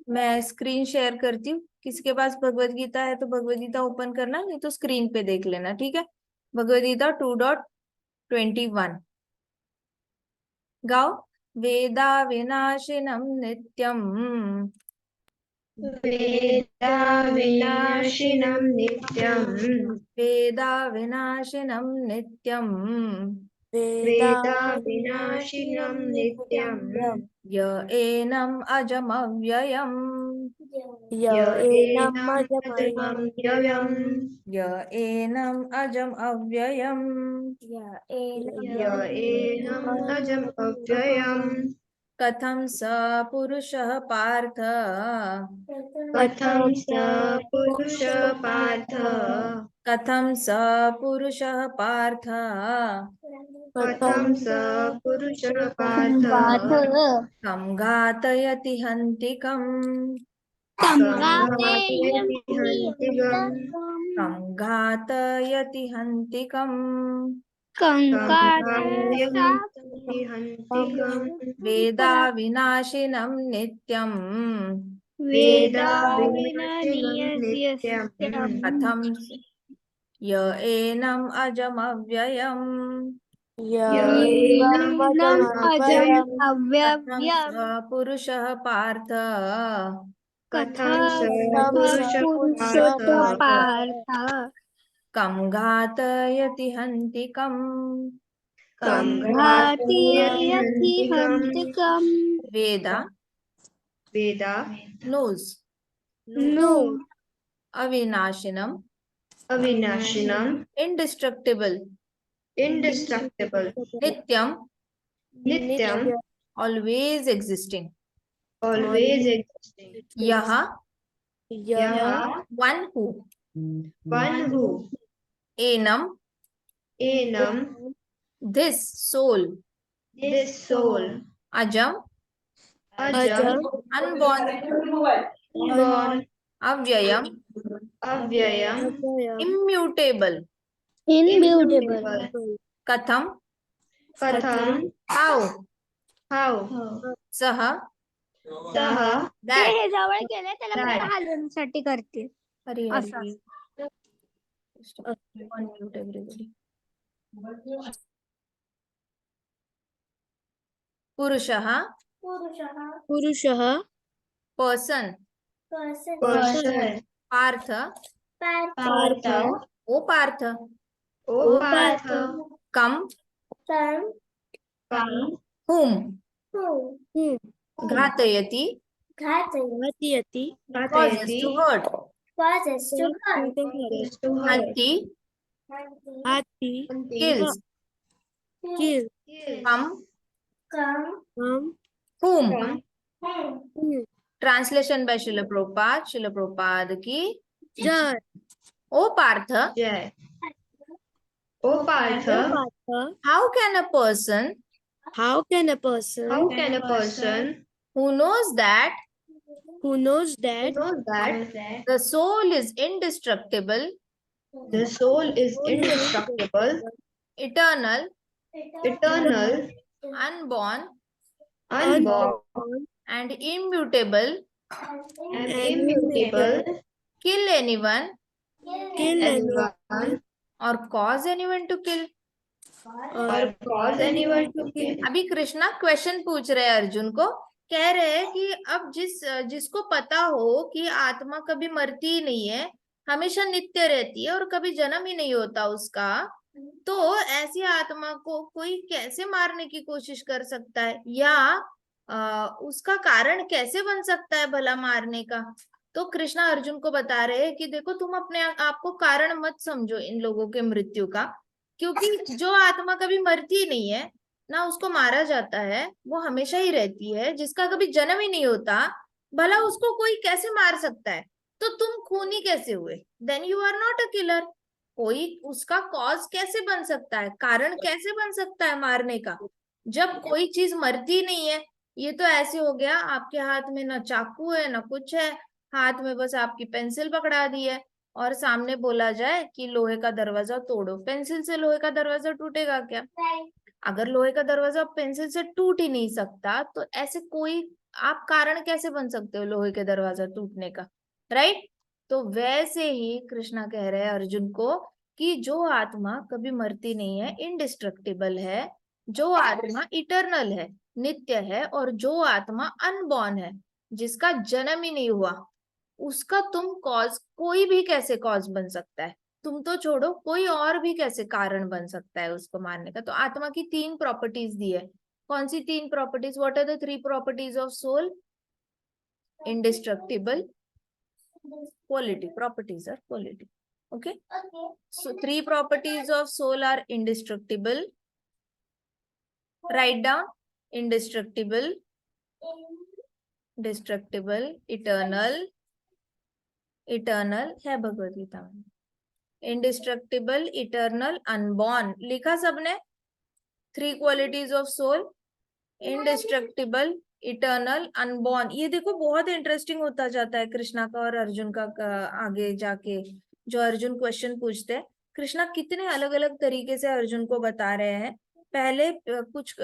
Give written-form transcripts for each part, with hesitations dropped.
मैं screen share करती हूँ। किसी के पास भगवत गीता है तो भगवत गीता ओपन करना, नहीं तो स्क्रीन पे देख लेना, ठीक है। भगवत गीता 2.21 गाओ। वेदा विनाशिनम नित्यम, वेदा विनाशिनं नित्यं। वेदा विनाशिनम नित्यम, वेदा विनाशिनं नित्यं। य एनम् अजमव्ययम्, य एनम् अजमव्ययम्। य एनम् अजमव्ययम्। य एनम् अजमव्ययम्। कथं स पुरुषः पार्थ, कथं स पुरुषः पार्थ। कथं स पुरुषः पार्थ, कथं स पुरुषः पार्थ। कं घातयति हन्तिकम्, कं घातयति हन्तिकम्। कं घातयति हन्तिकम्। कं घातयति हन्तिकम्। वेदा विनाशिनं नित्यम्, वेदा विनाशिनं नित्यम्। कथं य एनम् अजमव्ययम्, य एनम् कथं अजमव्ययम्। स पुरुषः पार्थ, कथं स पुरुषः पार्थ। कं घातयति हन्तिकम्। कं घातयति हन्तिकम्। वेदा वेदा knows नो अविनाशिनम, अविनाशिनम् indestructible, indestructible नित्यम नित्यम् always existing, always existing यह यः one who, one who annum annum this soul, this soul अजम अजम unborn, unborn अव्ययम अव्ययम् immutable, immutable कथम कथम how how सह सह that, हे जवळ गेले त्याला that. फक्त हलवण्यासाठी करते हरी असं. हरी unmute everybody. पुरुषः पुरुषः person, person पार्थ पार्थ ओ पार्थ, ओ पार्थ कम कं whom घातयति घातयति causes घातयति to hurt, to hurt हन्ति हाती kills, किल कम whom. ट्रांसलेशन बाय शिल प्रभुपाद। शिल प्रभुपाद की जय ओ पार्थ, जय। ओ Partha how can a person how can a person how can a person who knows that who knows that know that the soul is indestructible, the soul is indestructible, eternal, eternal, unborn, unborn, and immutable, and immutable, kill anyone kill anyone, or cause anyone to kill? or cause anyone to kill? अभी Krishna question पूछ रहे हैं अर्जुन को, कह रहे हैं कि अब जिसको पता हो कि आत्मा कभी मरती ही नहीं है, हमेशा नित्य रहती है और कभी जन्म ही नहीं होता उसका, तो ऐसी आत्मा को कोई कैसे मारने की कोशिश कर सकता है, या उसका कारण कैसे बन सकता है भला मारने का? तो कृष्णा अर्जुन को बता रहे हैं कि देखो, तुम अपने आप को कारण मत समझो इन लोगों के मृत्यु का, क्योंकि जो आत्मा कभी मरती नहीं है ना, उसको मारा जाता है, वो हमेशा ही रहती है, जिसका कभी जन्म ही नहीं होता, भला उसको कोई कैसे मार सकता है? तो तुम खूनी कैसे हुए? Then you are not a killer. कोई उसका कॉज कैसे बन सकता है, कारण कैसे बन सकता है मारने का, जब कोई चीज मरती नहीं है? ये तो ऐसे हो गया, आपके हाथ में ना चाकू है ना कुछ है, हाथ में बस आपकी पेंसिल पकड़ा दी है, और सामने बोला जाए कि लोहे का दरवाजा तोड़ो, पेंसिल से लोहे का दरवाजा टूटेगा क्या? अगर लोहे का दरवाजा पेंसिल से टूट ही नहीं सकता, तो ऐसे कोई आप कारण कैसे बन सकते हो लोहे के दरवाजा टूटने का, राइट? तो वैसे ही कृष्णा कह रहे हैं अर्जुन को कि जो आत्मा कभी मरती नहीं है, इंडिस्ट्रक्टिबल है, जो आत्मा इटर्नल है, नित्य है, और जो आत्मा अनबॉर्न है, जिसका जन्म ही नहीं हुआ, उसका तुम कॉज, कोई भी कैसे कॉज बन सकता है, तुम तो छोड़ो, कोई और भी कैसे कारण बन सकता है उसको मारने का। तो आत्मा की 3 प्रॉपर्टीज दी है। कौन सी 3 properties? What are the 3 properties of soul? indestructible, quality, properties are quality. Okay, so 3 properties of soul are indestructible. Write down: indestructible, destructible, eternal, eternal है भगवद गीता में। indestructible, eternal, unborn लिखा सबने? 3 qualities of soul: indestructible, eternal, unborn. ये देखो बहुत interesting होता जाता है कृष्णा का और अर्जुन का आगे जाके। जो अर्जुन क्वेश्चन पूछते हैं, कृष्णा कितने अलग अलग तरीके से अर्जुन को बता रहे हैं। पहले कुछ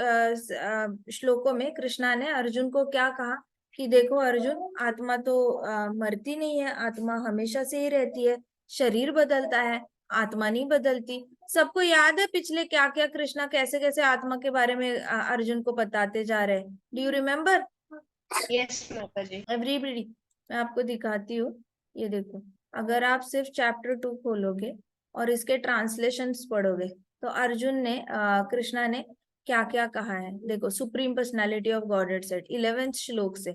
श्लोकों में कृष्णा ने अर्जुन को क्या कहा कि देखो अर्जुन, आत्मा तो मरती नहीं है, आत्मा हमेशा से ही रहती है, शरीर बदलता है, आत्मा नहीं बदलती। सबको याद है पिछले क्या क्या कृष्णा कैसे कैसे आत्मा के बारे में अर्जुन को बताते जा रहे हैं? Do you remember? यस माता जी। एवरीबडी, मैं आपको दिखाती हूँ। ये देखो, अगर आप सिर्फ चैप्टर 2 खोलोगे और इसके ट्रांसलेशंस पढ़ोगे तो अर्जुन ने कृष्णा ने क्या क्या कहा है। देखो, supreme personality of Godhead said 11वें श्लोक से।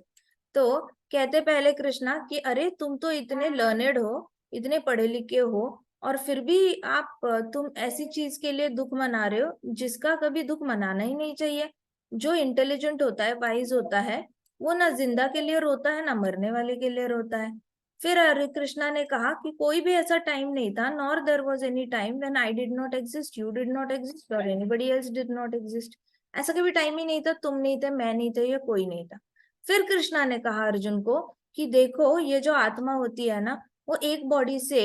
तो कहते पहले कृष्णा कि अरे तुम तो इतने लर्नेड हो, इतने पढ़े लिखे हो, और फिर भी आप तुम ऐसी चीज के लिए दुख मना रहे हो जिसका कभी दुख मनाना ही नहीं चाहिए। जो इंटेलिजेंट होता है, वाइज होता है, वो ना जिंदा के लिए रोता है ना मरने वाले के लिए रोता है। फिर हरे कृष्णा ने कहा कि कोई भी ऐसा टाइम नहीं था, nor there was any time when I did not exist, you did not exist, और anybody else did not exist. ऐसा कभी टाइम ही नहीं था, तुम नहीं थे, मैं नहीं थे, या कोई नहीं था। फिर कृष्णा ने कहा अर्जुन को कि देखो, ये जो आत्मा होती है ना, वो एक बॉडी से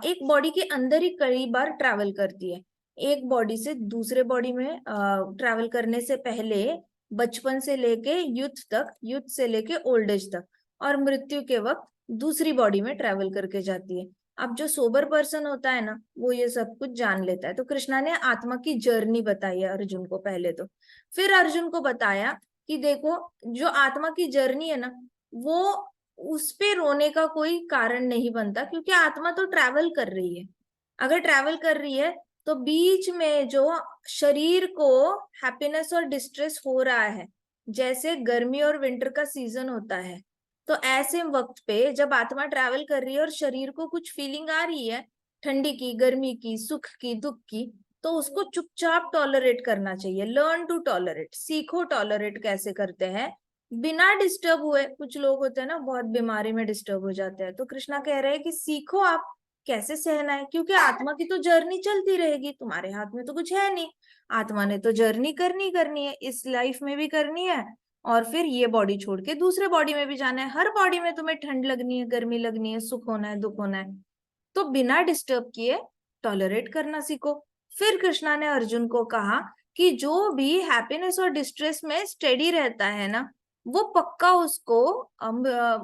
एक बॉडी के अंदर ही कई बार ट्रैवल करती है। एक बॉडी से दूसरे बॉडी में ट्रैवल करने से पहले बचपन से लेके यूथ तक, यूथ से लेके ओल्ड एज तक, और मृत्यु के वक्त दूसरी बॉडी में ट्रैवल करके जाती है। अब जो सोबर पर्सन होता है ना, वो ये सब कुछ जान लेता है। तो कृष्णा ने आत्मा की जर्नी बताई है अर्जुन को पहले तो। फिर अर्जुन को बताया कि देखो, जो आत्मा की जर्नी है ना, वो उस पे रोने का कोई कारण नहीं बनता, क्योंकि आत्मा तो ट्रैवल कर रही है। अगर ट्रैवल कर रही है तो बीच में जो शरीर को हैप्पीनेस और डिस्ट्रेस हो रहा है, जैसे गर्मी और विंटर का सीजन होता है, तो ऐसे वक्त पे जब आत्मा ट्रैवल कर रही है और शरीर को कुछ फीलिंग आ रही है, ठंडी की, गर्मी की, सुख की, दुख की, तो उसको चुपचाप टॉलरेट करना चाहिए। लर्न टू टॉलरेट, सीखो टॉलरेट कैसे करते हैं बिना डिस्टर्ब हुए। कुछ लोग होते हैं ना, बहुत बीमारी में डिस्टर्ब हो जाते हैं, तो कृष्णा कह रहे हैं कि सीखो आप कैसे सहना है, क्योंकि आत्मा की तो जर्नी चलती रहेगी, तुम्हारे हाथ में तो कुछ है नहीं। आत्मा ने तो जर्नी करनी है, इस लाइफ में भी करनी है, और फिर ये बॉडी छोड़ के दूसरे बॉडी में भी जाना है। हर बॉडी में तुम्हें ठंड लगनी है, गर्मी लगनी है, सुख होना है, दुख होना है, तो बिना डिस्टर्ब किए टॉलरेट करना सीखो। फिर कृष्णा ने अर्जुन को कहा कि जो भी हैप्पीनेस और डिस्ट्रेस में स्टेडी रहता है ना, वो पक्का उसको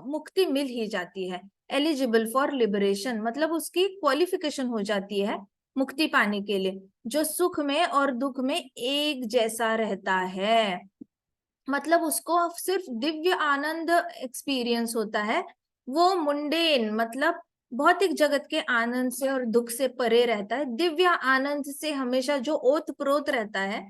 मुक्ति मिल ही जाती है। एलिजिबल फॉर लिबरेशन, मतलब उसकी क्वालिफिकेशन हो जाती है मुक्ति पाने के लिए। जो सुख में और दुख में एक जैसा रहता है, मतलब उसको सिर्फ दिव्य आनंद एक्सपीरियंस होता है। वो मुंडेन, मतलब भौतिक जगत के आनंद से और दुख से परे रहता है। दिव्य आनंद से हमेशा जो ओत प्रोत रहता है,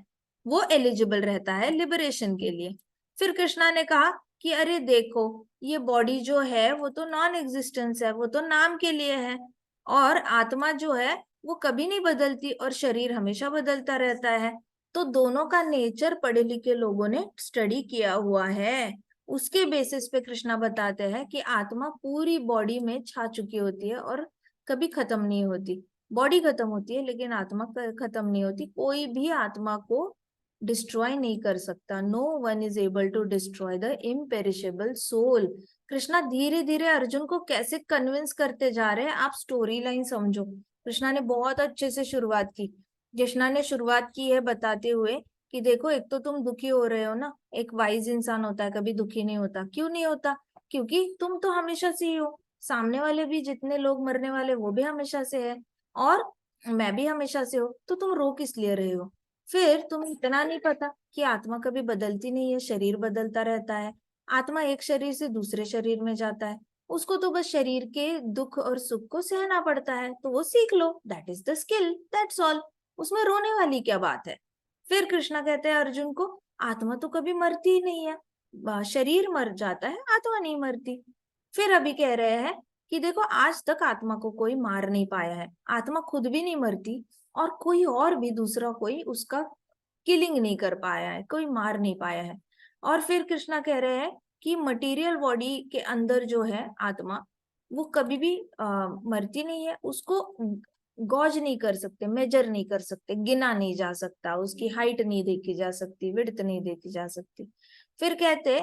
वो एलिजिबल रहता है लिबरेशन के लिए। फिर कृष्णा ने कहा कि अरे देखो, ये बॉडी जो है वो तो नॉन एग्जिस्टेंस है, वो तो नाम के लिए है, और आत्मा जो है वो कभी नहीं बदलती, और शरीर हमेशा बदलता रहता है। तो दोनों का नेचर पढ़े लिखे लोगों ने स्टडी किया हुआ है। उसके बेसिस पे कृष्णा बताते हैं कि आत्मा पूरी बॉडी में छा चुकी होती है और कभी खत्म नहीं होती। बॉडी खत्म होती है लेकिन आत्मा खत्म नहीं होती। कोई भी आत्मा को डिस्ट्रॉय नहीं कर सकता। No one is able to destroy the imperishable soul. Krishna धीरे धीरे अर्जुन को कैसे कन्विंस करते जा रहे हैं, आप स्टोरी लाइन समझो। कृष्णा ने बहुत अच्छे से शुरुआत की। कृष्णा ने शुरुआत की है बताते हुए कि देखो एक तो तुम दुखी हो रहे हो ना, एक वाइज इंसान होता है कभी दुखी नहीं होता। क्यों नहीं होता? क्योंकि तुम तो हमेशा से ही हो, सामने वाले भी जितने लोग मरने वाले वो भी हमेशा से है, और मैं भी हमेशा से हो, तो तुम रो किस लिए रहे हो? फिर तुम्हें इतना नहीं पता कि आत्मा कभी बदलती नहीं है, शरीर बदलता रहता है। आत्मा एक शरीर से दूसरे शरीर में जाता है, उसको तो बस शरीर के दुख और सुख को सहना पड़ता है, तो वो सीख लो, that is the skill, that's all. उसमें रोने वाली क्या बात है? फिर कृष्णा कहते हैं अर्जुन को, आत्मा तो कभी मरती ही नहीं है, शरीर मर जाता है, आत्मा नहीं मरती। फिर अभी कह रहे हैं कि देखो आज तक आत्मा को कोई मार नहीं पाया है, आत्मा खुद भी नहीं मरती, और कोई और भी दूसरा कोई उसका किलिंग नहीं कर पाया है, कोई मार नहीं पाया है। और फिर कृष्णा कह रहे हैं कि मटेरियल बॉडी के अंदर जो है आत्मा, वो कभी भी मरती नहीं है, उसको गॉज नहीं कर सकते, मेजर नहीं कर सकते, गिना नहीं जा सकता, उसकी हाइट नहीं देखी जा सकती, विड्थ नहीं देखी जा सकती। फिर कहते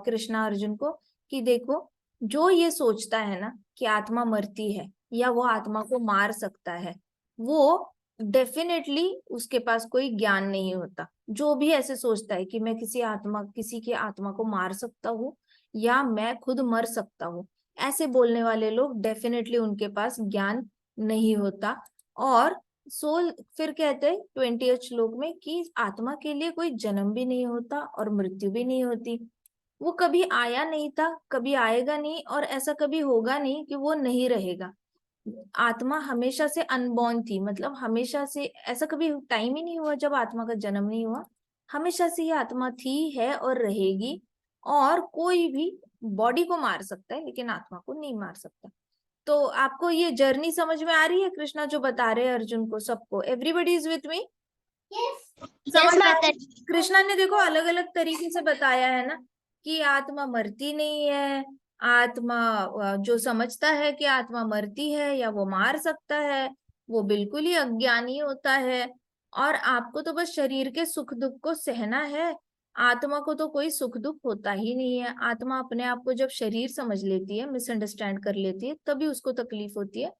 कृष्णा अर्जुन को कि देखो, जो ये सोचता है ना कि आत्मा मरती है या वो आत्मा को मार सकता है, वो डेफिनेटली उसके पास कोई ज्ञान नहीं होता। जो भी ऐसे सोचता है कि मैं किसी की आत्मा को मार सकता हूँ या मैं खुद मर सकता हूँ, ऐसे बोलने वाले लोग डेफिनेटली उनके पास ज्ञान नहीं होता। और सोल, फिर कहते हैं 20th श्लोक में कि आत्मा के लिए कोई जन्म भी नहीं होता और मृत्यु भी नहीं होती। वो कभी आया नहीं था, कभी आएगा नहीं, और ऐसा कभी होगा नहीं कि वो नहीं रहेगा। आत्मा हमेशा से अनबॉर्न थी, मतलब हमेशा से ऐसा कभी टाइम ही नहीं हुआ जब आत्मा का जन्म नहीं हुआ। हमेशा से ही आत्मा थी, है और रहेगी। और कोई भी बॉडी को मार सकता है लेकिन आत्मा को नहीं मार सकता। तो आपको ये जर्नी समझ में आ रही है कृष्णा जो बता रहे हैं अर्जुन को? सबको, एवरीबडी इज विथ मी? समझ आ माता रही? कृष्णा ने देखो अलग अलग तरीके से बताया है ना कि आत्मा मरती नहीं है, आत्मा जो समझता है कि आत्मा मरती है या वो मार सकता है, वो बिल्कुल ही अज्ञानी होता है। और आपको तो बस शरीर के सुख दुख को सहना है, आत्मा को तो कोई सुख दुख होता ही नहीं है। आत्मा अपने आप को जब शरीर समझ लेती है, मिसअंडरस्टैंड कर लेती है, तभी उसको तकलीफ होती है,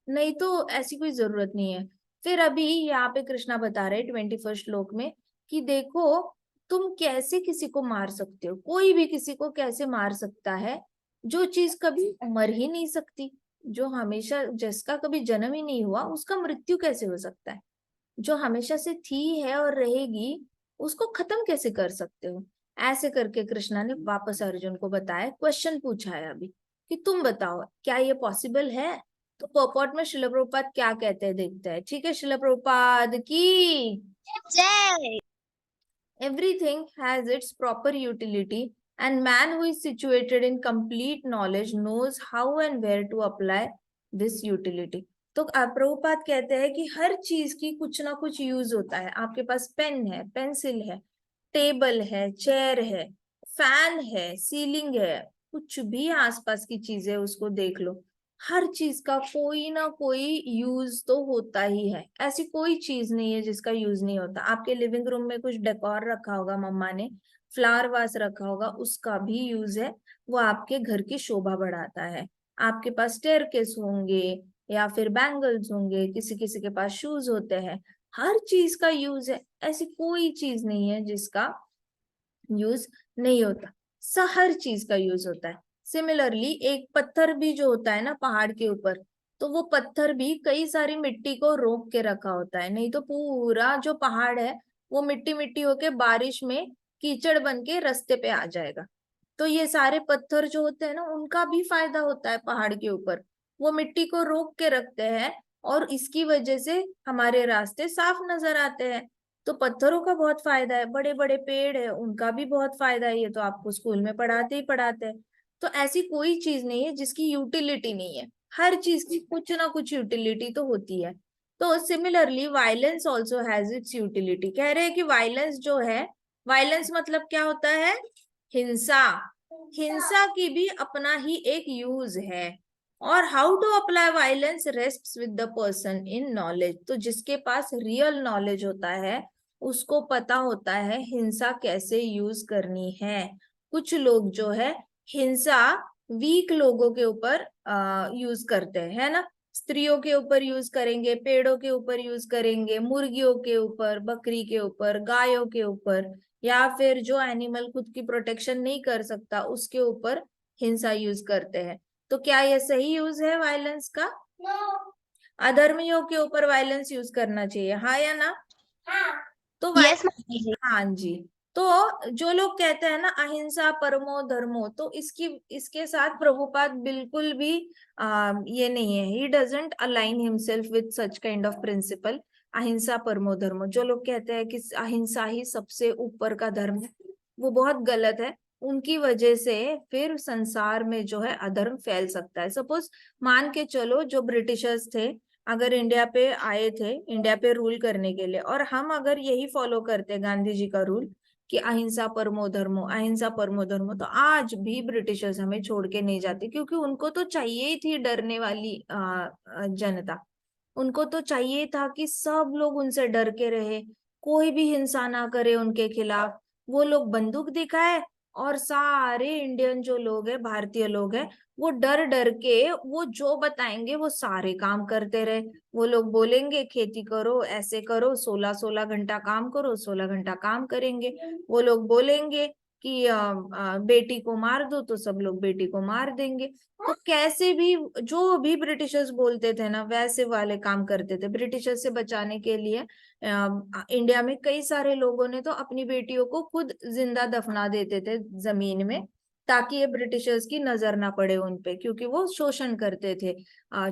नहीं तो ऐसी कोई जरूरत नहीं है। फिर अभी यहाँ पे कृष्णा बता रहे 21st श्लोक में कि देखो, तुम कैसे किसी को मार सकते हो, कोई भी किसी को कैसे मार सकता है जो चीज कभी मर ही नहीं सकती, जो हमेशा, जिसका कभी जन्म ही नहीं हुआ, उसका मृत्यु कैसे हो सकता है? जो हमेशा से थी, है और रहेगी, उसको खत्म कैसे कर सकते हो? ऐसे करके कृष्णा ने वापस अर्जुन को बताया, क्वेश्चन पूछा है अभी कि तुम बताओ क्या ये पॉसिबल है? तो पर्पॉट में शिला प्रभुपाद क्या कहते हैं देखते हैं, ठीक है? शिला प्रभुपाद की जय। everything has its proper utility, and man who is situated in complete knowledge knows how and where to apply this utility. तो प्रभुपाद कहते हैं कि हर चीज की कुछ ना कुछ यूज होता है। आपके पास पेन है, पेंसिल है, टेबल है, चेयर है, फैन है, सीलिंग है, कुछ भी आसपास की चीजें उसको देख लो, हर चीज का कोई ना कोई यूज तो होता ही है। ऐसी कोई चीज नहीं है जिसका यूज नहीं होता। आपके लिविंग रूम में कुछ डेकोर रखा होगा, मम्मा ने फ्लावर वास रखा होगा, उसका भी यूज है, वो आपके घर की शोभा बढ़ाता है। आपके पास स्टेयरकेस होंगे या फिर बैंगल्स होंगे, किसी किसी के पास शूज होते हैं, हर चीज का यूज है। ऐसी कोई चीज नहीं है जिसका यूज नहीं होता, हर चीज का यूज होता है। सिमिलरली एक पत्थर भी जो होता है ना पहाड़ के ऊपर, तो वो पत्थर भी कई सारी मिट्टी को रोक के रखा होता है, नहीं तो पूरा जो पहाड़ है वो मिट्टी मिट्टी होके बारिश में कीचड़ बन के रास्ते पे आ जाएगा। तो ये सारे पत्थर जो होते हैं ना, उनका भी फायदा होता है पहाड़ के ऊपर, वो मिट्टी को रोक के रखते हैं और इसकी वजह से हमारे रास्ते साफ नजर आते हैं। तो पत्थरों का बहुत फायदा है, बड़े बड़े पेड़ है उनका भी बहुत फायदा है, ये तो आपको स्कूल में पढ़ाते ही पढ़ाते हैं। तो ऐसी कोई चीज नहीं है जिसकी यूटिलिटी नहीं है, हर चीज की कुछ ना कुछ यूटिलिटी तो होती है। तो similarly violence also has its utility. कह रहे हैं कि वायलेंस जो है, वायलेंस मतलब क्या होता है? हिंसा। हिंसा की भी अपना ही एक यूज है। और how to apply violence rests with the person in knowledge. तो जिसके पास रियल नॉलेज होता है उसको पता होता है हिंसा कैसे यूज करनी है। कुछ लोग जो है हिंसा वीक लोगों के ऊपर यूज करते हैं, है ना? स्त्रियों के ऊपर यूज करेंगे, पेड़ों के ऊपर यूज करेंगे, मुर्गियों के ऊपर, बकरी के ऊपर, गायों के ऊपर, या फिर जो एनिमल खुद की प्रोटेक्शन नहीं कर सकता उसके ऊपर हिंसा यूज करते हैं। तो क्या ये सही यूज है वायलेंस का? अधर्मियों के ऊपर वायलेंस यूज करना चाहिए, हाँ या ना? तो यस माता जी। हाँ जी। तो जो लोग कहते हैं ना अहिंसा परमो धर्मो, तो इसके साथ प्रभुपाद बिल्कुल भी ये नहीं है, he doesn't align himself with such kind of principle. अहिंसा परमो धर्मो, जो लोग कहते हैं कि अहिंसा ही सबसे ऊपर का धर्म है, वो बहुत गलत है। उनकी वजह से फिर संसार में जो है अधर्म फैल सकता है। सपोज मान के चलो जो ब्रिटिशर्स थे, अगर इंडिया पे आए थे इंडिया पे रूल करने के लिए, और हम अगर यही फॉलो करते गांधी जी का रूल कि अहिंसा परमो धर्मो, अहिंसा परमो धर्मो, तो आज भी ब्रिटिशर्स हमें छोड़ के नहीं जाते, क्योंकि उनको तो चाहिए ही थी डरने वाली जनता। उनको तो चाहिए था कि सब लोग उनसे डर के रहे, कोई भी हिंसा ना करे उनके खिलाफ। वो लोग बंदूक दिखाए और सारे इंडियन जो लोग हैं, भारतीय लोग हैं, वो डर डर के वो जो बताएंगे वो सारे काम करते रहे। वो लोग बोलेंगे खेती करो, ऐसे करो, 16-16 घंटा काम करो, 16 घंटा काम करेंगे। वो लोग बोलेंगे कि बेटी को मार दो, तो सब लोग बेटी को मार देंगे। तो कैसे भी जो भी ब्रिटिशर्स बोलते थे ना वैसे वाले काम करते थे। ब्रिटिशर्स से बचाने के लिए इंडिया में कई सारे लोगों ने तो अपनी बेटियों को खुद जिंदा दफना देते थे जमीन में, ताकि ये ब्रिटिशर्स की नजर ना पड़े उन पे, क्योंकि वो शोषण करते थे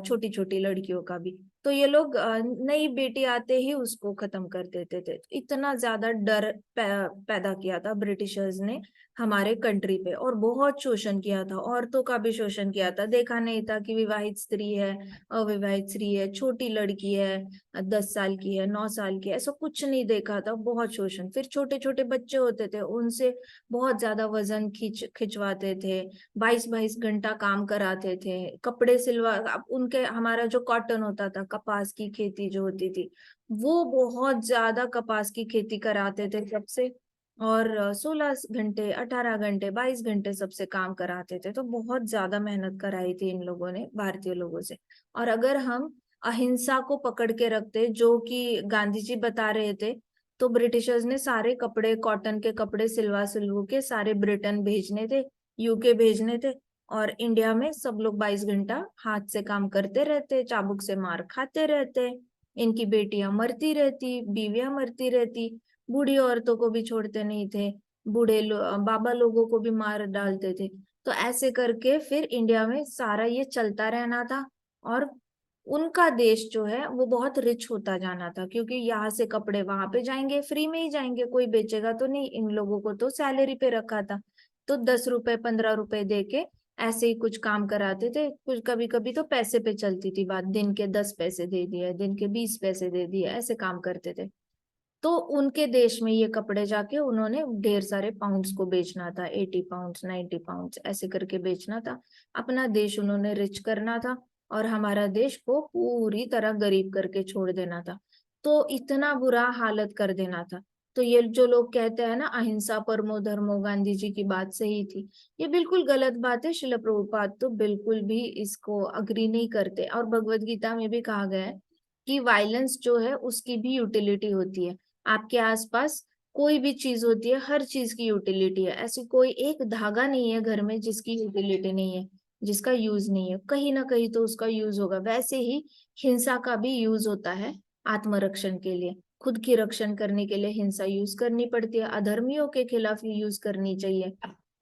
छोटी छोटी लड़कियों का भी। तो ये लोग नई बेटी आते ही उसको खत्म कर देते थे। इतना ज्यादा डर पैदा किया था ब्रिटिशर्स ने हमारे कंट्री पे, और बहुत शोषण किया था, औरतों का भी शोषण किया था। देखा नहीं था कि विवाहित स्त्री है, अविवाहित स्त्री है, छोटी लड़की है, 10 साल की है, 9 साल की है, ऐसा कुछ नहीं देखा था। बहुत शोषण। फिर छोटे छोटे बच्चे होते थे, उनसे बहुत ज्यादा वजन खिंचवाते थे, 22-22 घंटा काम कराते थे, कपड़े सिलवा। अब उनके हमारा जो कॉटन होता था, कपास की खेती जो होती थी, वो बहुत ज्यादा कपास की खेती कराते थे सबसे, और 16 घंटे, 18 घंटे, 22 घंटे सबसे काम कराते थे। तो बहुत ज्यादा मेहनत कराई थी इन लोगों ने भारतीय लोगों से। और अगर हम अहिंसा को पकड़ के रखते जो कि गांधी जी बता रहे थे, तो ब्रिटिशर्स ने सारे कपड़े, कॉटन के कपड़े सिलवा सिलवा के सारे ब्रिटेन भेजने थे, यूके भेजने थे, और इंडिया में सब लोग 22 घंटा हाथ से काम करते रहते, चाबुक से मार खाते रहते, इनकी बेटियां मरती रहती, बीवियां मरती रहती, बूढ़ी औरतों को भी छोड़ते नहीं थे, बाबा लोगों को भी मार डालते थे। तो ऐसे करके फिर इंडिया में सारा ये चलता रहना था, और उनका देश जो है वो बहुत रिच होता जाना था, क्योंकि यहाँ से कपड़े वहां पे जाएंगे, फ्री में ही जाएंगे, कोई बेचेगा तो नहीं। इन लोगों को तो सैलरी पे रखा था, तो 10 रुपए 15 रुपए दे के ऐसे ही कुछ काम कराते थे। कुछ कभी कभी तो पैसे पे चलती थी बात, दिन के 10 पैसे दे दिए, दिन के 20 पैसे दे दिए, ऐसे काम करते थे। तो उनके देश में ये कपड़े जाके उन्होंने ढेर सारे पाउंड्स को बेचना था, 80 पाउंड्स, 90 पाउंड्स ऐसे करके बेचना था। अपना देश उन्होंने रिच करना था, और हमारा देश को पूरी तरह गरीब करके छोड़ देना था। तो इतना बुरा हालत कर देना था। तो ये जो लोग कहते हैं ना अहिंसा परमो धर्मो, गांधी जी की बात सही थी, ये बिल्कुल गलत बात है। शिल प्रभुपाद तो बिल्कुल भी इसको अग्री नहीं करते। और भगवत गीता में भी कहा गया है कि वायलेंस जो है उसकी भी यूटिलिटी होती है। आपके आसपास कोई भी चीज होती है, हर चीज की यूटिलिटी है। ऐसी कोई एक धागा नहीं है घर में जिसकी यूटिलिटी नहीं है, जिसका यूज नहीं है, कहीं ना कहीं तो उसका यूज होगा। वैसे ही हिंसा का भी यूज होता है आत्मरक्षण के लिए, खुद की रक्षण करने के लिए हिंसा यूज करनी पड़ती है, अधर्मियों के खिलाफ यूज करनी चाहिए।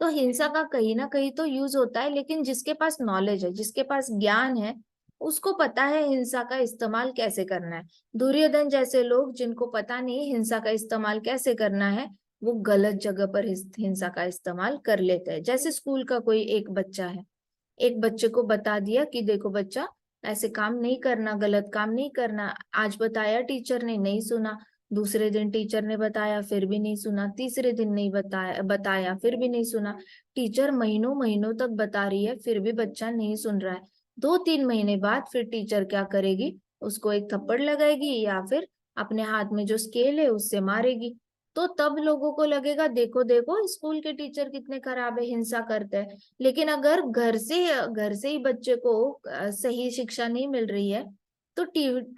तो हिंसा का कहीं ना कहीं तो यूज होता है, लेकिन जिसके पास नॉलेज है, जिसके पास ज्ञान है, उसको पता है हिंसा का इस्तेमाल कैसे करना है। दुर्योधन जैसे लोग जिनको पता नहीं हिंसा का इस्तेमाल कैसे करना है, वो गलत जगह पर हिंसा का इस्तेमाल कर लेते हैं। जैसे स्कूल का कोई एक बच्चा है, एक बच्चे को बता दिया कि देखो बच्चा, ऐसे काम नहीं करना, गलत काम नहीं करना। आज बताया टीचर ने, नहीं सुना। दूसरे दिन टीचर ने बताया, फिर भी नहीं सुना। तीसरे दिन नहीं बताया फिर भी नहीं सुना। टीचर महीनों महीनों तक बता रही है, फिर भी बच्चा नहीं सुन रहा है। 2-3 महीने बाद फिर टीचर क्या करेगी, उसको एक थप्पड़ लगाएगी, या फिर अपने हाथ में जो स्केल है उससे मारेगी। तो तब लोगों को लगेगा देखो देखो स्कूल के टीचर कितने खराब है, हिंसा करते हैं। लेकिन अगर घर से ही बच्चे को सही शिक्षा नहीं मिल रही है, तो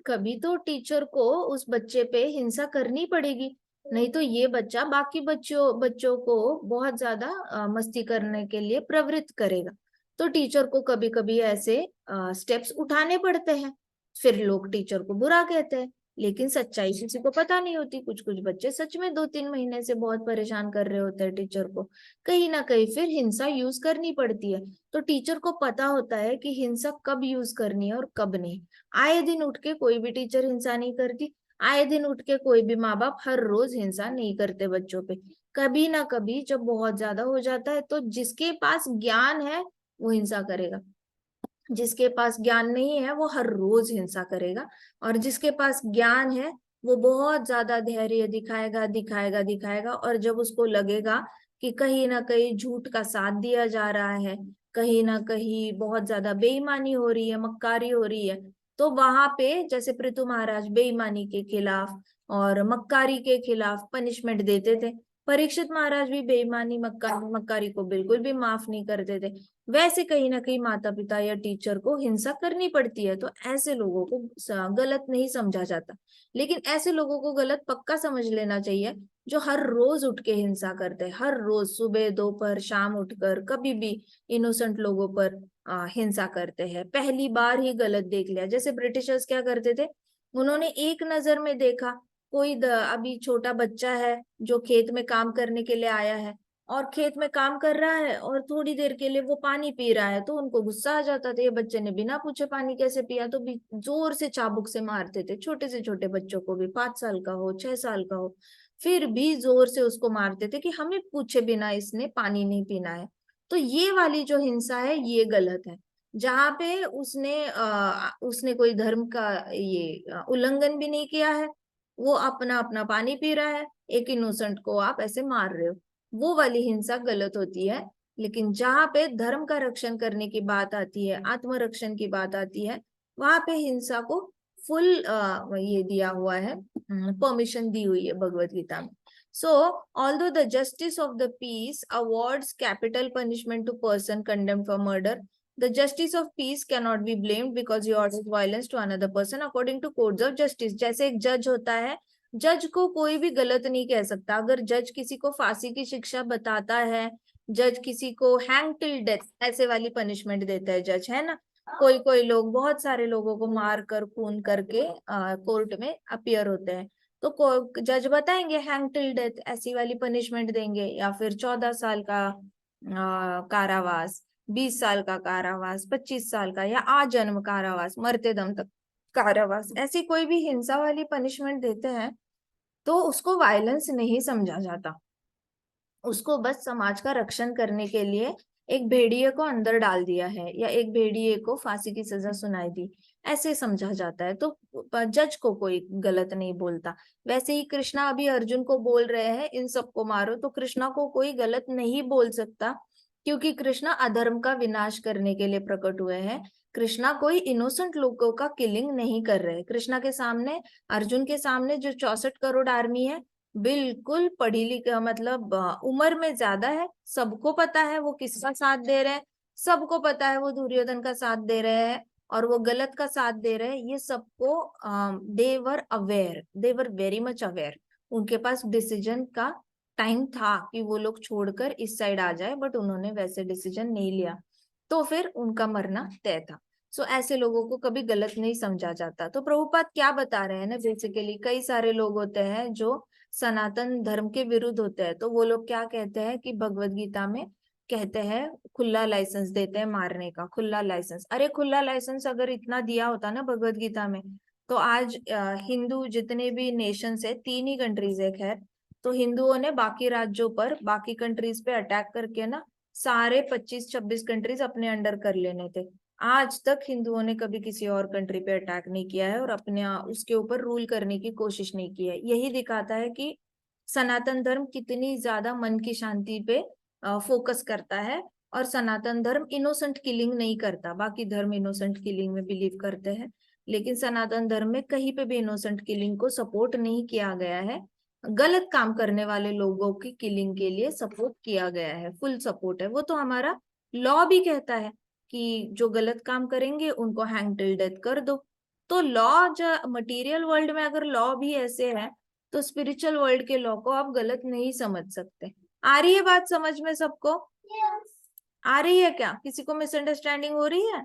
कभी तो टीचर को उस बच्चे पे हिंसा करनी पड़ेगी। नहीं तो ये बच्चा बाकी बच्चों बच्चों को बहुत ज्यादा मस्ती करने के लिए प्रवृत्त करेगा। तो टीचर को कभी कभी ऐसे स्टेप्स उठाने पड़ते हैं। फिर लोग टीचर को बुरा कहते हैं, लेकिन सच्चाई किसी को पता नहीं होती। कुछ कुछ बच्चे सच में 2-3 महीने से बहुत परेशान कर रहे होते हैं टीचर को। कहीं ना कहीं फिर हिंसा यूज करनी पड़ती है। तो टीचर को पता होता है कि हिंसा कब यूज करनी है और कब नहीं। आए दिन उठ के कोई भी टीचर हिंसा नहीं करती। आए दिन उठ के कोई भी माँ बाप हर रोज हिंसा नहीं करते बच्चों पे। कभी ना कभी जब बहुत ज्यादा हो जाता है, तो जिसके पास ज्ञान है वो हिंसा करेगा। जिसके पास ज्ञान नहीं है वो हर रोज हिंसा करेगा। और जिसके पास ज्ञान है वो बहुत ज्यादा धैर्य दिखाएगा दिखाएगा दिखाएगा। और जब उसको लगेगा कि कहीं ना कहीं झूठ का साथ दिया जा रहा है, कहीं ना कहीं बहुत ज्यादा बेईमानी हो रही है, मक्कारी हो रही है, तो वहां पे जैसे पृथु महाराज बेईमानी के खिलाफ और मक्कारी के खिलाफ पनिशमेंट देते थे, परीक्षित महाराज भी बेईमानी मक्कारी को बिल्कुल भी माफ नहीं करते थे। वैसे कहीं ना कहीं माता पिता या टीचर को हिंसा करनी पड़ती है। तो ऐसे लोगों को गलत नहीं समझा जाता। लेकिन ऐसे लोगों को गलत पक्का समझ लेना चाहिए जो हर रोज उठ के हिंसा करते हैं, हर रोज सुबह दोपहर शाम उठकर कभी भी इनोसेंट लोगों पर हिंसा करते हैं। पहली बार ही गलत देख लिया, जैसे ब्रिटिशर्स क्या करते थे, उन्होंने एक नजर में देखा कोई अभी छोटा बच्चा है जो खेत में काम करने के लिए आया है, और खेत में काम कर रहा है और थोड़ी देर के लिए वो पानी पी रहा है, तो उनको गुस्सा आ जाता था, ये बच्चे ने बिना पूछे पानी कैसे पिया। तो भी जोर से चाबुक से मारते थे, छोटे से छोटे बच्चों को भी, 5 साल का हो 6 साल का हो, फिर भी जोर से उसको मारते थे कि हमें पूछे बिना इसने पानी नहीं पीना है। तो ये वाली जो हिंसा है ये गलत है। जहाँ पे उसने कोई धर्म का ये उल्लंघन भी नहीं किया है, वो अपना अपना पानी पी रहा है, एक इनोसेंट को आप ऐसे मार रहे हो, वो वाली हिंसा गलत होती है। लेकिन जहां पे धर्म का रक्षण करने की बात आती है, आत्मरक्षण की बात आती है, वहां पे हिंसा को फुल ये दिया हुआ है, परमिशन दी हुई है भगवत गीता में। So although the justice of the peace awards capital punishment to person condemned for murder, the justice of peace can not be blamed because he orders violence to another person according to codes of justice. जैसे एक जज होता है, जज को कोई भी गलत नहीं कह सकता। अगर जज किसी को फांसी की शिक्षा बताता है, जज किसी को हैंग टिल डेथ ऐसे वाली पनिशमेंट देता है जज, है ना। कोई कोई लोग बहुत सारे लोगों को मार कर खून करके कोर्ट में अपीयर होते हैं, तो जज बताएंगे हैंग टिल डेथ ऐसी वाली पनिशमेंट देंगे, या फिर 14 साल का कारावास, 20 साल का कारावास, 25 साल का, या आजन्म कारावास, मरते दम तक कारावास, ऐसी कोई भी हिंसा वाली पनिशमेंट देते हैं तो उसको वायलेंस नहीं समझा जाता। उसको बस समाज का रक्षण करने के लिए एक भेड़िए को अंदर डाल दिया है, या एक भेड़िए को फांसी की सजा सुनाई दी, ऐसे समझा जाता है। तो जज को कोई गलत नहीं बोलता। वैसे ही कृष्णा अभी अर्जुन को बोल रहे हैं इन सबको मारो, तो कृष्णा को कोई गलत नहीं बोल सकता, क्योंकि कृष्णा अधर्म का विनाश करने के लिए प्रकट हुए हैं। कृष्णा कोई इनोसेंट लोगों का किलिंग नहीं कर रहे। कृष्णा के सामने, अर्जुन के सामने जो 64 करोड़ आर्मी है, बिल्कुल पढ़ी लिखी, मतलब उम्र में ज्यादा है, सबको पता है वो किसका साथ दे रहे हैं, सबको पता है वो दुर्योधन का साथ दे रहे हैं और वो गलत का साथ दे रहे हैं। ये सबको they were aware, they were very much aware. उनके पास डिसीजन का टाइम था कि वो लोग छोड़कर इस साइड आ जाए, बट उन्होंने वैसे डिसीजन नहीं लिया, तो फिर उनका मरना तय था। सो ऐसे लोगों को कभी गलत नहीं समझा जाता। तो प्रभुपाद क्या बता रहे हैं ना, बेसिकली कई सारे लोग होते हैं जो सनातन धर्म के विरुद्ध होते हैं, तो वो लोग क्या कहते हैं कि भगवत गीता में कहते हैं खुला लाइसेंस देते हैं मारने का, खुला लाइसेंस। अरे खुला लाइसेंस अगर इतना दिया होता ना भगवत गीता में, तो आज हिंदू जितने भी नेशंस है, 3 ही कंट्रीज है खैर, तो हिंदुओं ने बाकी राज्यों पर, बाकी कंट्रीज पे अटैक करके ना सारे 25-26 कंट्रीज अपने अंडर कर लेने थे। आज तक हिंदुओं ने कभी किसी और कंट्री पे अटैक नहीं किया है और अपने उसके ऊपर रूल करने की कोशिश नहीं की है। यही दिखाता है कि सनातन धर्म कितनी ज्यादा मन की शांति पे फोकस करता है। और सनातन धर्म इनोसेंट किलिंग नहीं करता। बाकी धर्म इनोसेंट किलिंग में बिलीव करते हैं, लेकिन सनातन धर्म में कहीं पे भी इनोसेंट किलिंग को सपोर्ट नहीं किया गया है। गलत काम करने वाले लोगों की किलिंग के लिए सपोर्ट किया गया है, फुल सपोर्ट है। वो तो हमारा लॉ भी कहता है कि जो गलत काम करेंगे उनको हैंग टिल डेथ कर दो। तो लॉ, जो मटेरियल वर्ल्ड में अगर लॉ भी ऐसे है, तो स्पिरिचुअल वर्ल्ड के लॉ को आप गलत नहीं समझ सकते। आ रही है बात समझ में सबको? आ रही है क्या? किसी को मिसअंडरस्टैंडिंग हो रही है?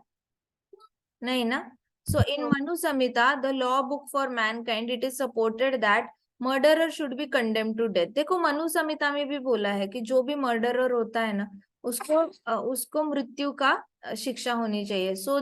नहीं ना? So in Manu Samhita, the law book for mankind, it is supported that murderer should be condemned to death. देखो मनु संहिता में भी बोला है कि जो भी मर्डरर होता है ना, उसको मृत्यु का शिक्षा होनी चाहिए, so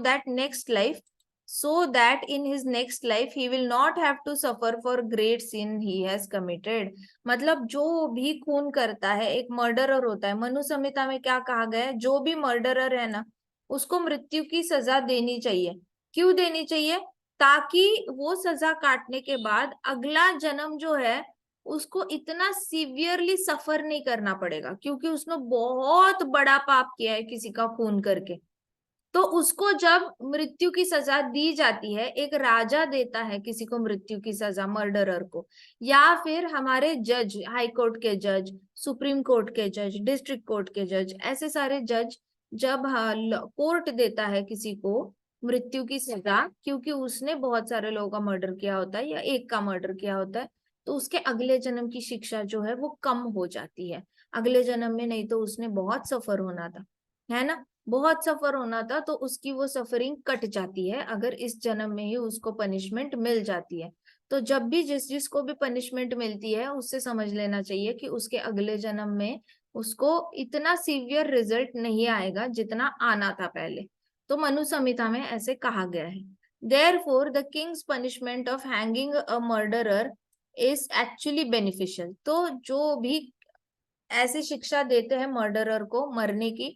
that in his next life he will not have to suffer for great sin he has committed. मतलब जो भी खून करता है, एक मर्डरर होता है, मनु संहिता में क्या कहा गया है, जो भी मर्डरर है ना, उसको मृत्यु की सजा देनी चाहिए। क्यों देनी चाहिए? ताकि वो सजा काटने के बाद अगला जन्म जो है उसको इतना सीवियरली सफर नहीं करना पड़ेगा, क्योंकि उसने बहुत बड़ा पाप किया है किसी का खून करके। तो उसको जब मृत्यु की सजा दी जाती है, एक राजा देता है किसी को मृत्यु की सजा, मर्डरर को, या फिर हमारे जज, हाई कोर्ट के जज, सुप्रीम कोर्ट के जज, डिस्ट्रिक्ट कोर्ट के जज, ऐसे सारे जज जब कोर्ट देता है किसी को मृत्यु की सजा, क्योंकि उसने बहुत सारे लोगों का मर्डर किया होता है या एक का मर्डर किया होता है, तो उसके अगले जन्म की शिक्षा जो है वो कम हो जाती है अगले जन्म में। नहीं तो उसने बहुत सफर होना था, है ना, बहुत सफर होना था, तो उसकी वो सफरिंग कट जाती है अगर इस जन्म में ही उसको पनिशमेंट मिल जाती है। तो जब भी जिसको भी पनिशमेंट मिलती है, उससे समझ लेना चाहिए कि उसके अगले जन्म में उसको इतना सीवियर रिजल्ट नहीं आएगा जितना आना था पहले। तो मनु संहिता में ऐसे कहा गया है। Therefore, the king's punishment of hanging a murderer is actually beneficial. तो जो भी ऐसी शिक्षा देते हैं मर्डरर को मरने की,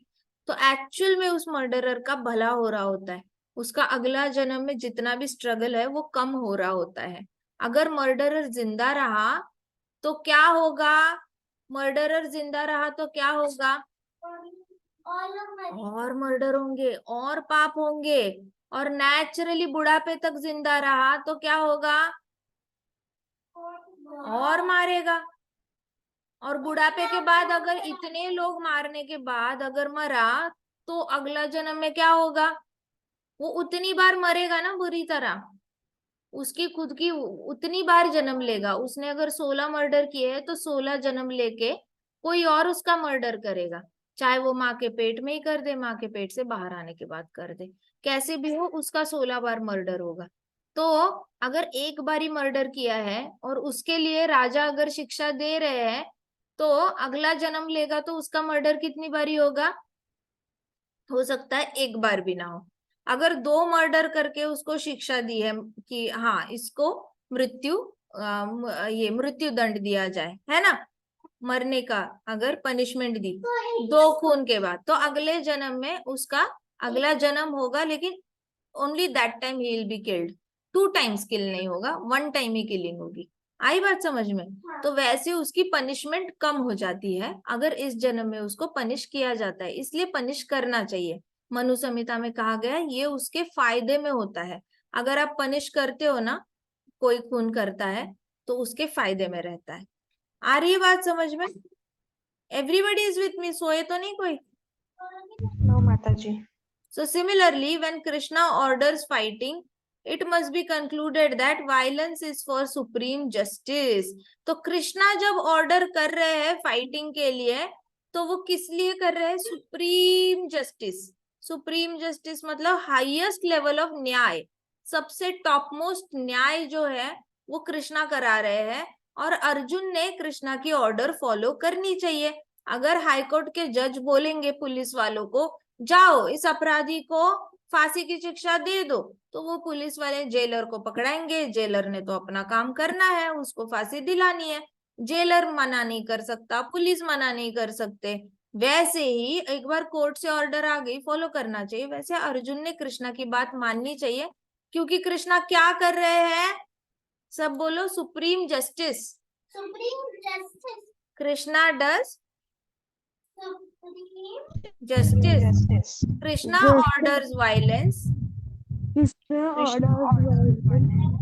तो एक्चुअल में उस मर्डरर का भला हो रहा होता है, उसका अगला जन्म में जितना भी स्ट्रगल है वो कम हो रहा होता है। अगर मर्डरर जिंदा रहा तो क्या होगा? मर्डरर जिंदा रहा तो क्या होगा? और मर्डर होंगे, और पाप होंगे, और नेचुरली बुढ़ापे तक जिंदा रहा तो क्या होगा? और मारेगा। और बुढ़ापे के बाद अगर इतने लोग मारने के बाद अगर मरा, तो अगला जन्म में क्या होगा? वो उतनी बार मरेगा ना बुरी तरह, उसकी खुद की उतनी बार जन्म लेगा। उसने अगर 16 मर्डर किए हैं तो 16 जन्म लेके कोई और उसका मर्डर करेगा, चाहे वो माँ के पेट में ही कर दे, माँ के पेट से बाहर आने के बाद कर दे, कैसे भी हो उसका 16 बार मर्डर होगा। तो अगर एक बार ही मर्डर किया है और उसके लिए राजा अगर शिक्षा दे रहे हैं, तो अगला जन्म लेगा तो उसका मर्डर कितनी बारी होगा? हो सकता है एक बार भी ना हो। अगर 2 मर्डर करके उसको शिक्षा दी है कि हाँ इसको ये मृत्यु दंड दिया जाए, है ना, मरने का अगर पनिशमेंट दी 2 खून के बाद, तो अगले जन्म में उसका अगला जन्म होगा, लेकिन ओनली दैट टाइम ही will be killed. 2 times kill नहीं होगा, 1 टाइम ही किलिंग होगी। आई बात समझ में? तो वैसे उसकी पनिशमेंट कम हो जाती है अगर इस जन्म में उसको पनिश किया जाता है, इसलिए पनिश करना चाहिए। मनु संहिता में कहा गया है ये उसके फायदे में होता है। अगर आप पनिश करते हो ना, कोई खून करता है तो उसके फायदे में रहता है। आ रही है बात समझ में? Everybody is with me? सोए तो नहीं कोई? नो माता जी। So similarly, when Krishna orders fighting, it must be concluded that violence is for supreme justice. तो कृष्णा जब ऑर्डर कर रहे हैं फाइटिंग के लिए, तो वो किस लिए कर रहे हैं? Supreme justice. सुप्रीम जस्टिस मतलब हाईएस्ट लेवल ऑफ न्याय, सबसे टॉप मोस्ट न्याय जो है वो कृष्णा करा रहे हैं, और अर्जुन ने कृष्णा की ऑर्डर फॉलो करनी चाहिए। अगर हाईकोर्ट के जज बोलेंगे पुलिस वालों को जाओ इस अपराधी को फांसी की शिक्षा दे दो, तो वो पुलिस वाले जेलर को पकड़ाएंगे। जेलर ने तो अपना काम करना है, उसको फांसी दिलानी है। जेलर मना नहीं कर सकता, पुलिस मना नहीं कर सकते। वैसे ही एक बार कोर्ट से ऑर्डर आ गई, फॉलो करना चाहिए। वैसे अर्जुन ने कृष्णा की बात माननी चाहिए, क्योंकि कृष्णा क्या कर रहे हैं? सब बोलो, supreme justice. Krishna does justice. Justice. Krishna orders violence Krishna orders violence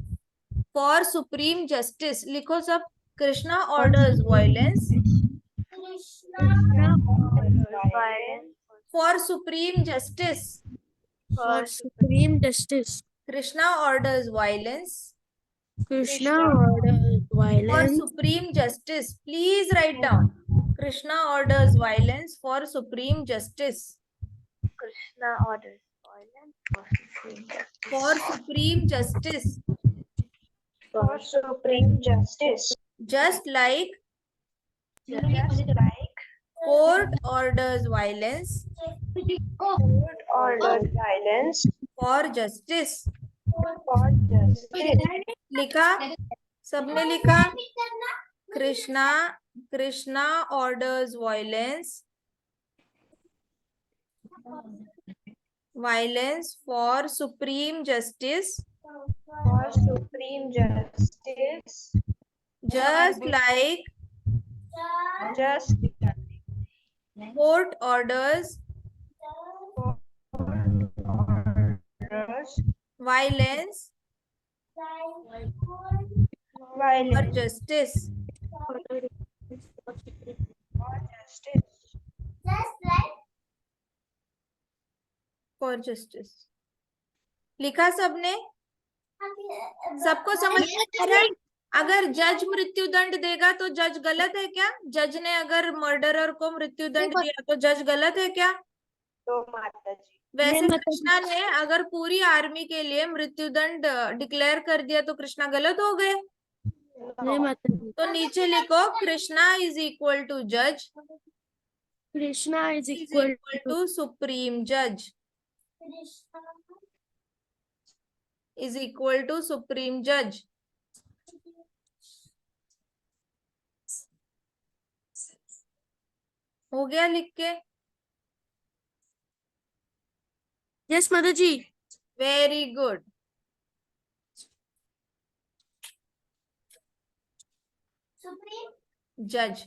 for supreme justice. लिखो सब, Krishna orders violence for supreme justice. For supreme justice. Krishna orders violence Krishna orders for violence supreme justice. Please write down. Krishna orders violence for supreme justice. Krishna orders violence For supreme justice. for supreme justice. Just like Just like court orders violence court orders violence for justice. for justice. लिखा? सबने लिखा? Krishna orders violence for supreme justice, For supreme justice. just like Just court orders orders violence for violence justice. for justice. For justice. लिखा सबने? सबको समझ में आ रहा है? अगर जज मृत्यु दंड देगा तो जज गलत है क्या? जज ने अगर मर्डरर को मृत्यु दंड दिया तो जज गलत है क्या? तो माता जी वैसे कृष्णा ने अगर पूरी आर्मी के लिए मृत्यु दंड डिक्लेयर कर दिया तो कृष्णा गलत हो गए? नहीं माता जी. तो नीचे लिखो कृष्णा इज इक्वल टू जज Krishna is is equal equal to supreme judge is equal to supreme judge. हो गया लिख के? Yes, Mother ji. Very good. जज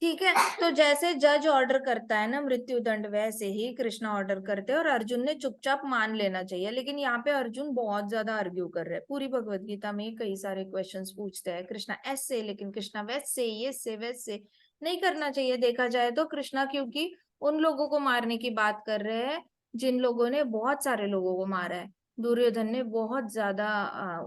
ठीक है. तो जैसे जज ऑर्डर करता है ना मृत्यु दंड, वैसे ही कृष्णा ऑर्डर करते हैं और अर्जुन ने चुपचाप मान लेना चाहिए. लेकिन यहाँ पे अर्जुन बहुत ज्यादा आर्ग्यू कर रहे हैं. पूरी भगवत गीता में कई सारे क्वेश्चंस पूछते हैं. कृष्णा ऐसे, लेकिन कृष्णा वैसे, ये से वैसे नहीं करना चाहिए. देखा जाए तो कृष्णा क्योंकि उन लोगों को मारने की बात कर रहे हैं जिन लोगों ने बहुत सारे लोगों को मारा है. दुर्योधन ने बहुत ज्यादा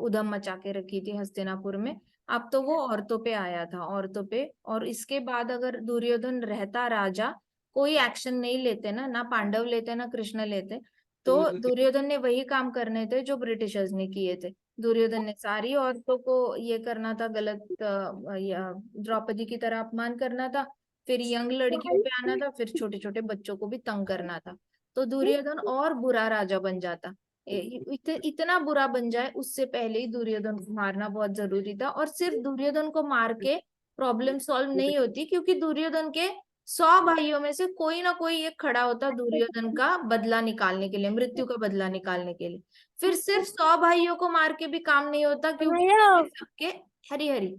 उधम मचा के रखी थी हस्तिनापुर में. अब तो वो औरतों पे आया था, औरतों पे. और इसके बाद अगर दुर्योधन रहता राजा, कोई एक्शन नहीं लेते ना पांडव लेते ना कृष्ण लेते, तो दुर्योधन ने वही काम करने थे जो ब्रिटिशर्स ने किए थे. दुर्योधन ने सारी औरतों को ये करना था, गलत द्रौपदी की तरह अपमान करना था, फिर यंग लड़कियों पे आना था, फिर छोटे छोटे बच्चों को भी तंग करना था. तो दुर्योधन और बुरा राजा बन जाता. इतना बुरा बन जाए उससे पहले ही दुर्योधन को मारना बहुत जरूरी था. और सिर्फ दुर्योधन को मार के प्रॉब्लम सॉल्व नहीं होती, क्योंकि दुर्योधन के 100 भाइयों में से कोई ना कोई एक खड़ा होता दुर्योधन का बदला निकालने के लिए, मृत्यु का बदला निकालने के लिए. फिर सिर्फ 100 भाइयों को मार के भी काम नहीं होता, क्योंकि सबके हरी हरी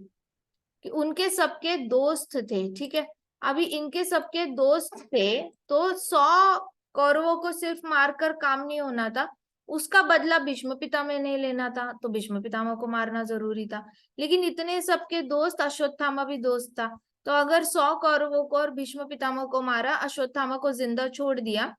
कि उनके सबके दोस्त थे. ठीक है, अभी इनके सबके दोस्त थे तो 100 कौरवों को सिर्फ मारकर काम नहीं होना था, उसका बदला भीष्म पितामह ने लेना था, तो भीष्म पितामह को मारना जरूरी था. लेकिन इतने सबके दोस्त, अश्वत्थामा भी दोस्त था, तो अगर 100 कौरवों को और भीष्म पितामह को मारा, अश्वत्थामा को जिंदा छोड़ दिया,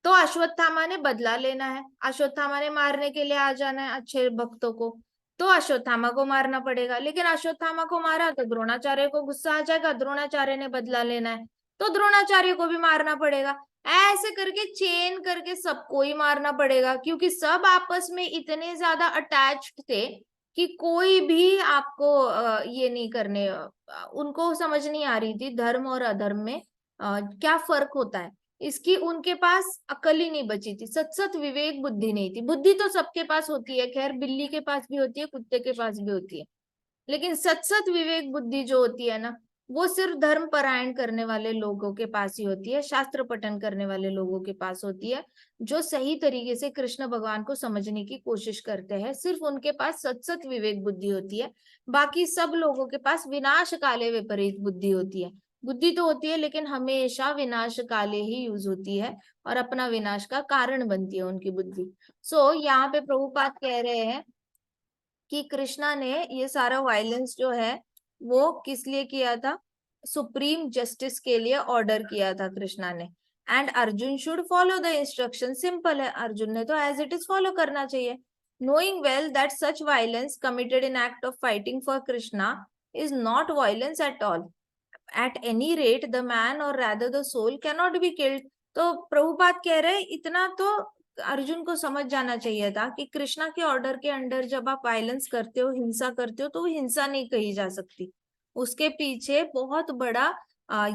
तो अश्वत्थामा ने बदला लेना है, अश्वत्थामा ने मारने के लिए आ जाना है अच्छे भक्तों को, तो अश्वत्थामा को मारना पड़ेगा. लेकिन अश्वत्थामा को मारा तो द्रोणाचार्य को गुस्सा आ जाएगा, द्रोणाचार्य ने बदला लेना है तो द्रोणाचार्य को भी मारना पड़ेगा. ऐसे करके चेन करके सबको ही मारना पड़ेगा, क्योंकि सब आपस में इतने ज्यादा अटैच्ड थे कि कोई भी आपको ये नहीं करने, उनको समझ नहीं आ रही थी धर्म और अधर्म में क्या फर्क होता है. इसकी उनके पास अकल ही नहीं बची थी, सत विवेक बुद्धि नहीं थी. बुद्धि तो सबके पास होती है, खैर बिल्ली के पास भी होती है, कुत्ते के पास भी होती है, लेकिन सत विवेक बुद्धि जो होती है ना, वो सिर्फ धर्म परायण करने वाले लोगों के पास ही होती है, शास्त्र पठन करने वाले लोगों के पास होती है, जो सही तरीके से कृष्ण भगवान को समझने की कोशिश करते हैं. सिर्फ उनके पास सत विवेक बुद्धि होती है. बाकी सब लोगों के पास विनाश काले विपरीत बुद्धि होती है. बुद्धि तो होती है लेकिन हमेशा विनाश काले ही यूज होती है और अपना विनाश का कारण बनती है उनकी बुद्धि। सो यहाँ पे प्रभुपाद कह रहे हैं कि कृष्णा ने ये सारा वायलेंस जो है वो किस लिए किया था, सुप्रीम जस्टिस के लिए ऑर्डर किया था कृष्णा ने। And Arjun should follow the instruction, simple है, अर्जुन ने तो एज इट इज फॉलो करना चाहिए। knowing well that such violence committed in act of fighting for Krishna is not violence at all, at any rate the man or rather the soul cannot be killed। तो प्रभुपाद कह रहे इतना तो अर्जुन को समझ जाना चाहिए था कि कृष्णा के ऑर्डर के अंडर जब आप वायलेंस करते हो, हिंसा करते हो, तो वो हिंसा नहीं कही जा सकती, उसके पीछे बहुत बड़ा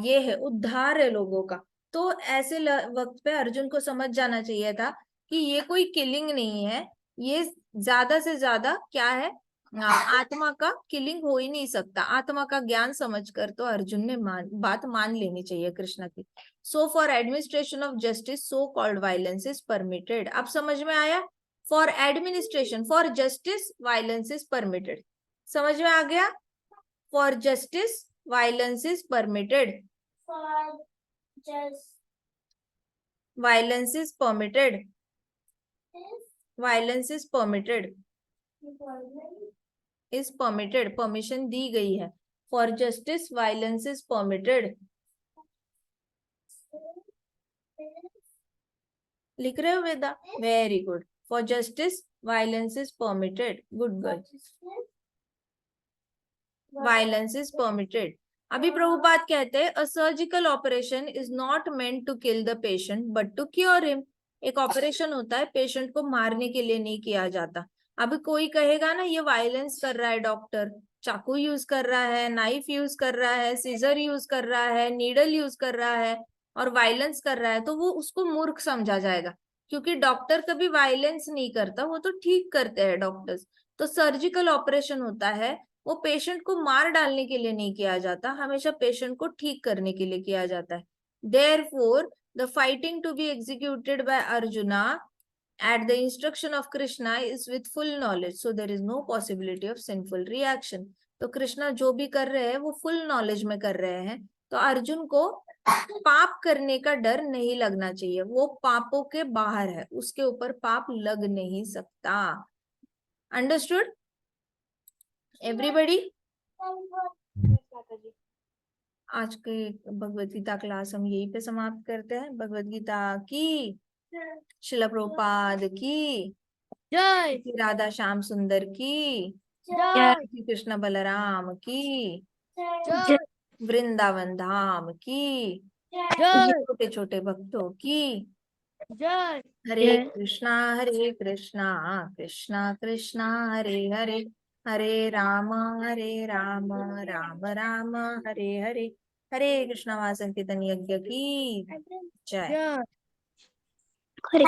ये है, उद्धार है लोगों का। तो ऐसे वक्त पे अर्जुन को समझ जाना चाहिए था कि ये कोई किलिंग नहीं है, ये ज्यादा से ज्यादा क्या है, आत्मा का किलिंग हो ही नहीं सकता। आत्मा का ज्ञान समझकर तो अर्जुन ने बात मान लेनी चाहिए कृष्णा की। So for administration of justice so called violence is permitted. अब समझ में आया, for administration, for justice violence is permitted, समझ में आ गया, for justice violence is permitted, violence is permitted, violence is permitted, is permitted, permission दी गई है, for justice violence is permitted. लिख रहे हो Veda, very good, for justice violence is permitted, good girl, violence is permitted. अभी प्रभुपाद कहते हैं a surgical operation is not meant to kill the patient but to cure him. एक operation होता है patient को मारने के लिए नहीं किया जाता। अभी कोई कहेगा ना ये वायलेंस कर रहा है डॉक्टर, चाकू यूज कर रहा है, नाइफ यूज कर रहा है, सीजर यूज कर रहा है, नीडल यूज कर रहा है और वायलेंस कर रहा है, तो वो उसको मूर्ख समझा जाएगा, क्योंकि डॉक्टर कभी वायलेंस नहीं करता, वो तो ठीक करते हैं डॉक्टर्स। तो सर्जिकल ऑपरेशन होता है वो पेशेंट को मार डालने के लिए नहीं किया जाता, हमेशा पेशेंट को ठीक करने के लिए किया जाता है। Therefore the fighting to be executed by Arjuna at the instruction of Krishna is with full knowledge, so there is no possibility of sinful reaction। तो कृष्णा जो भी कर रहे हैं वो फुल नॉलेज में कर रहे हैं, तो अर्जुन को पाप करने का डर नहीं लगना चाहिए, वो पापों के बाहर है, उसके ऊपर पाप लग नहीं सकता। Understood everybody? माता जी। आज के भगवत गीता क्लास हम यहीं पे समाप्त करते हैं। भगवत गीता की, शिला प्रभुपाद की जय श्री राधा श्याम सुंदर की, जय श्री कृष्ण बलराम की, जय वृंदावन धाम की, जय छोटे छोटे भक्तों की। जय हरे कृष्णा कृष्णा कृष्णा हरे हरे, हरे राम राम राम हरे हरे, हरे कृष्णा वासंकीर्तन यज्ञ की जय। जय।